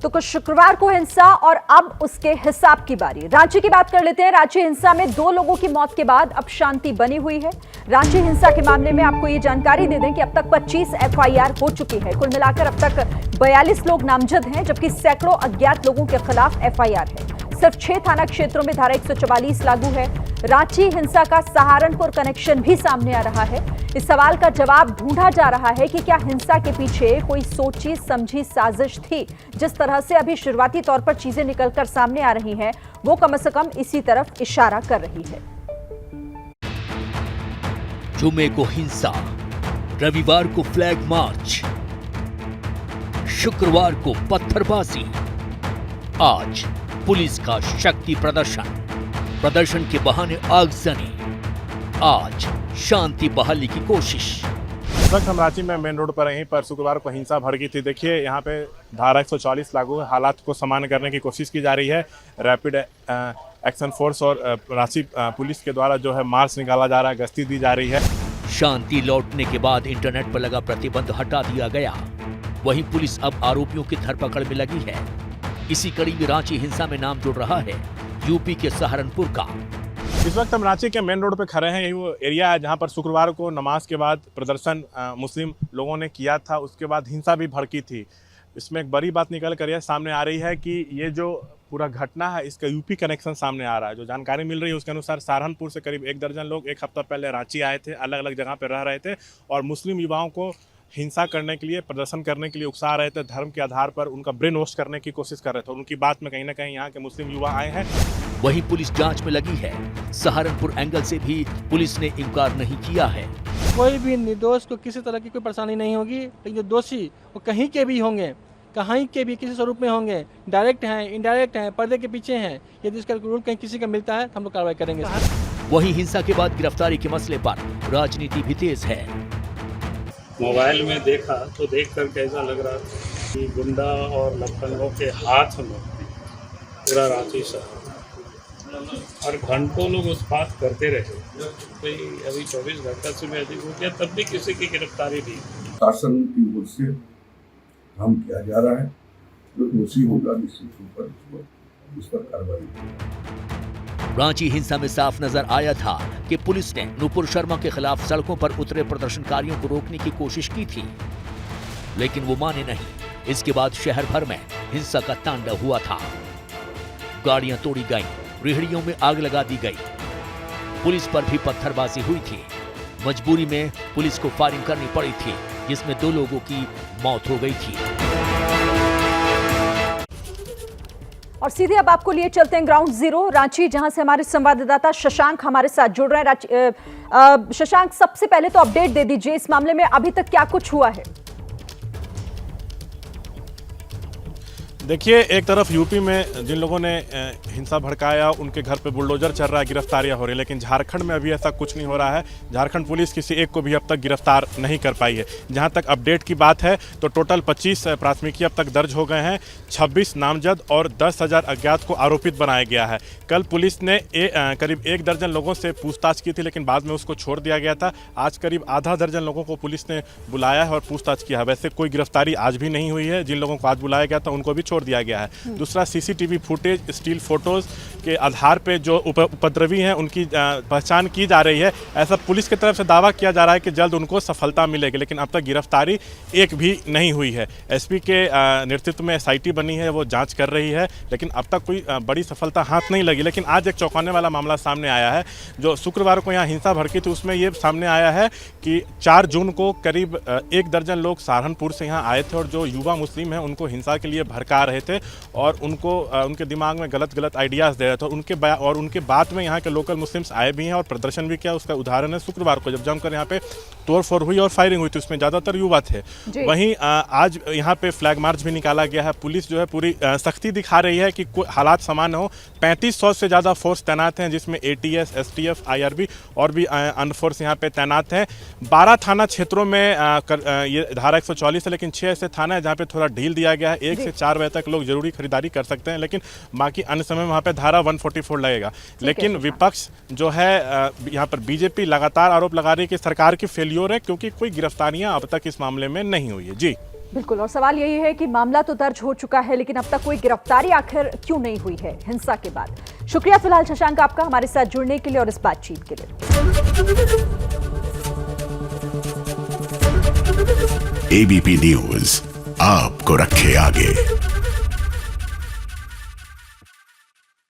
तो कुछ शुक्रवार को हिंसा और अब उसके हिसाब की बारी। रांची की बात कर लेते हैं। रांची हिंसा में 2 लोगों की मौत के बाद अब शांति बनी हुई है। रांची हिंसा के मामले में आपको ये जानकारी दे दें कि अब तक 25 एफआईआर हो चुकी है। कुल मिलाकर अब तक 42 लोग नामजद हैं, जबकि सैकड़ों अज्ञात लोगों के खिलाफ एफआईआर है। सिर्फ 6 थाना क्षेत्रों में धारा 144 लागू है। रांची हिंसा का सहारनपुर कनेक्शन भी सामने आ रहा है। इस सवाल का जवाब ढूंढा जा रहा है कि क्या हिंसा के पीछे कोई सोची समझी साजिश थी। जिस तरह से अभी शुरुआती तौर पर चीजें निकलकर सामने आ रही हैं, वो कम से कम इसी तरफ इशारा कर रही है। जुमे को हिंसा, रविवार को फ्लैग मार्च, शुक्रवार को पत्थरबाजी, आज पुलिस का शक्ति प्रदर्शन के बहाने आगजनी, आज शांति बहाली की कोशिश। इस वक्त हम रांची में मेन रोड पर यहीं पर शुक्रवार को हिंसा भड़की थी। देखिए यहाँ पे धारा 144 लागू है। हालात को सामान्य करने की कोशिश की जा रही है। रैपिड एक्शन फोर्स और रांची पुलिस के द्वारा जो है मार्च निकाला जा रहा है, गश्ती दी जा रही है। शांति लौटने के बाद इंटरनेट पर लगा प्रतिबंध हटा दिया गया। वहीं पुलिस अब आरोपियों की धरपकड़ में लगी है। इसी कड़ी में रांची हिंसा में नाम जुड़ रहा है यूपी के सहारनपुर का। इस वक्त हम रांची के मेन रोड पे खड़े हैं। यही वो एरिया है जहां पर शुक्रवार को नमाज के बाद प्रदर्शन मुस्लिम लोगों ने किया था। उसके बाद हिंसा भी भड़की थी। इसमें एक बड़ी बात निकल कर यह सामने आ रही है कि ये जो पूरा घटना है इसका यूपी कनेक्शन सामने आ रहा है। जो जानकारी मिल रही है उसके अनुसार सहारनपुर से करीब 1 दर्जन लोग एक हफ्ता पहले रांची आए थे, अलग अलग जगह पर रह रहे थे और मुस्लिम युवाओं को हिंसा करने के लिए, प्रदर्शन करने के लिए उकसा रहे थे। धर्म के आधार पर उनका ब्रेन वॉश करने की कोशिश कर रहे थे। उनकी बात में कहीं ना कहीं यहाँ के मुस्लिम युवा आए हैं। वहीं पुलिस जांच में लगी है। सहारनपुर एंगल से भी पुलिस ने इनकार नहीं किया है। कोई भी निर्दोष को किसी तरह की कोई परेशानी नहीं होगी, लेकिन जो दोषी वो कहीं के भी होंगे, कहीं के भी किसी स्वरूप में होंगे, डायरेक्ट हैं, इनडायरेक्ट हैं, पर्दे के पीछे हैं, यदि इसका रूल कहीं किसी का मिलता है तो हम लोग कार्रवाई करेंगे। वहीं हिंसा के बाद गिरफ्तारी के मसले पर राजनीति भी तेज है। मोबाइल में देखा तो देखकर कैसा लग रहा था कि गुंडा और लफंगों के हाथ में पूरा रांची शहर और घंटों लोग उस बात करते रहे। भाई अभी 24 घंटा से भी अधिक हो गया, तब भी किसी की गिरफ्तारी नहीं। शासन की ओर से काम किया जा रहा है। जो दोषी होगा निश्चित रूप पर उस पर कार्रवाई। रांची हिंसा में साफ नजर आया था कि पुलिस ने नुपुर शर्मा के खिलाफ सड़कों पर उतरे प्रदर्शनकारियों को रोकने की कोशिश की थी, लेकिन वो माने नहीं। इसके बाद शहर भर में हिंसा का तांडव हुआ था। गाड़ियां तोड़ी गईं, रेहड़ियों में आग लगा दी गई, पुलिस पर भी पत्थरबाजी हुई थी। मजबूरी में पुलिस को फायरिंग करनी पड़ी थी, जिसमें 2 लोगों की मौत हो गई थी। और सीधे अब आपको लिए चलते हैं ग्राउंड जीरो रांची, जहां से हमारे संवाददाता शशांक हमारे साथ जुड़ रहे हैं। शशांक, सबसे पहले तो अपडेट दे दीजिए, इस मामले में अभी तक क्या कुछ हुआ है? देखिए, एक तरफ यूपी में जिन लोगों ने हिंसा भड़काया उनके घर पे बुलडोजर चल रहा है, गिरफ्तारियां हो रही है, लेकिन झारखंड में अभी ऐसा कुछ नहीं हो रहा है। झारखंड पुलिस किसी एक को भी अब तक गिरफ्तार नहीं कर पाई है। जहां तक अपडेट की बात है तो टोटल 25 प्राथमिकी अब तक दर्ज हो गए हैं, 26 नामजद और 10,000 अज्ञात को आरोपित बनाया गया है। कल पुलिस ने करीब 1 दर्जन लोगों से पूछताछ की थी, लेकिन बाद में उसको छोड़ दिया गया था। आज करीब आधा दर्जन लोगों को पुलिस ने बुलाया है और पूछताछ किया है। वैसे कोई गिरफ्तारी आज भी नहीं हुई है। जिन लोगों को आज बुलाया गया था उनको भी छोड़ दिया गया है। दूसरा, सीसीटीवी फुटेज, स्टील फोटोज के आधार पे जो उपद्रवी हैं उनकी पहचान की जा रही है। ऐसा पुलिस की तरफ से दावा किया जा रहा है कि जल्द उनको सफलता मिलेगी, लेकिन अब तक गिरफ्तारी एक भी नहीं हुई है। एसपी के नेतृत्व में एसआईटी बनी है, वो जांच कर रही है, लेकिन अब तक कोई बड़ी सफलता हाथ नहीं लगी। लेकिन आज एक चौंकाने वाला मामला सामने आया है। जो शुक्रवार को यहाँ हिंसा भड़की थी उसमें ये सामने आया है कि 4 जून को करीब 1 दर्जन लोग सहारनपुर से यहाँ आए थे और जो युवा मुस्लिम हैं उनको हिंसा के लिए भड़का रहे थे और उनको उनके दिमाग में गलत आइडियाज़ दे रहे थे। उनके बाद में यहाँ के लोकल मुस्लिम्स आए भी हैं और प्रदर्शन भी किया। उसका उदाहरण है शुक्रवार को जब जमकर यहाँ पे तोड़फोड़ हुई और फायरिंग हुई थी, उसमें ज़्यादातर युवा थे। वहीं आज यहाँ पे फ्लैग मार्च भी निकाला गया है। पुलिस जो है पूरी सख्ती दिखा रही है कि हालात सामान्य हो। 3500 से ज़्यादा फोर्स तैनात हैं, जिसमें ATS, STF, IRB और भी अन्य फोर्स यहाँ पे तैनात हैं। 12 थाना क्षेत्रों में ये धारा 144 है, लेकिन 6 ऐसे थाना है जहाँ पे थोड़ा ढील दिया गया है। 1 से 4 बजे तक लोग जरूरी खरीदारी कर सकते हैं, लेकिन बाकी अन्य समय वहाँ पे धारा 144 लगेगा। लेकिन विपक्ष जो है यहाँ पर बीजेपी लगातार आरोप लगा रही है कि सरकार की फेल्योर है, क्योंकि कोई गिरफ्तारियां अब तक इस मामले में नहीं हुई है। जी बिल्कुल, और सवाल यही है कि मामला तो दर्ज हो चुका है, लेकिन अब तक कोई गिरफ्तारी आखिर क्यों नहीं हुई है हिंसा के बाद। शुक्रिया फिलहाल शशांक आपका हमारे साथ जुड़ने के लिए और इस बातचीत के लिए। एबीपी न्यूज आपको रखे आगे।